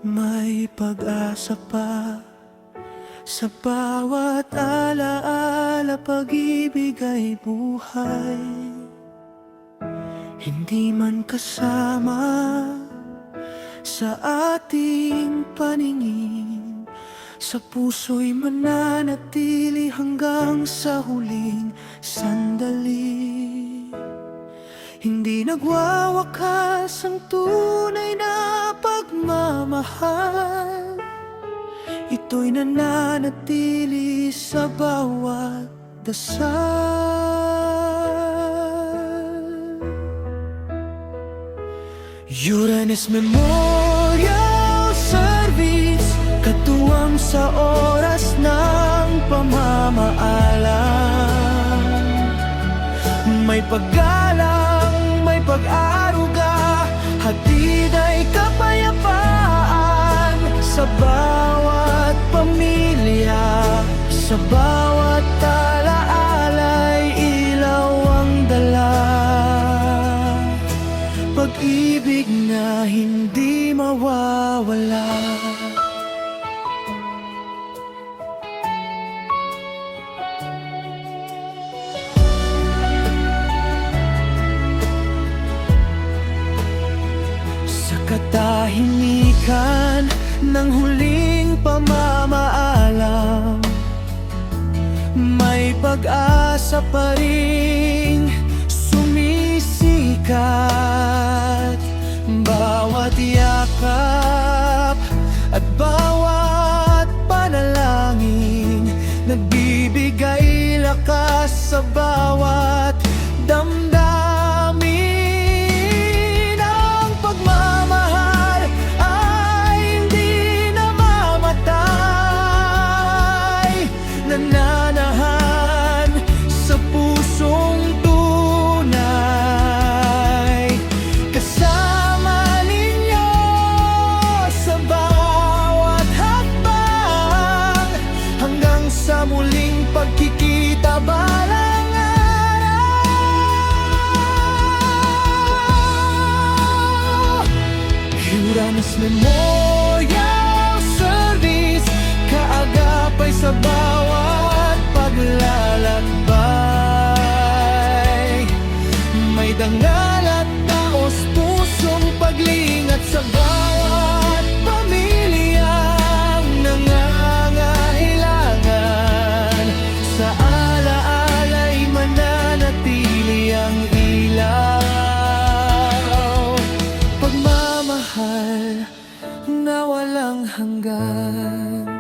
may pag-asa pa. Sa bawat alaala, pag-ibig ay buhay. Hindi man kasama sa ating paningin, sa puso'y mananatili hanggang sa huling sandali. Hindi nagwawakas ang tunay na pagmamahal. Ito'y nananatili sa bawat dasal. Uranus Memorial Service, katuwang sa oras ng pamamaalam. May paggalang, may pag-aaruga, hatid ay kapayapaan sa bawat pamilya. Sa bawat alaala'y ilaw ang dala, pag-ibig na hindi mawawala. Sa katahimikan ng huling pamamaalam, may pag-asa pa ring sumisikat. Bawat yakap at bawat panalangin, nagbibigay lakas sa bawat damdamin. Ang pagmamahal ay hindi namamatay, nananahan sa pusong tunay. Kasama ninyo sa bawat hakbang, hanggang sa muling pagkikita balang araw. Uranus Memorial Service, kaagapay sa bawat paglalakbay. May dangal at taos pusong paglingat sa bawat pamilyang nangangailangan. Sa alaala'y mananatili ang ilaw, pagmamahal na walang hanggan.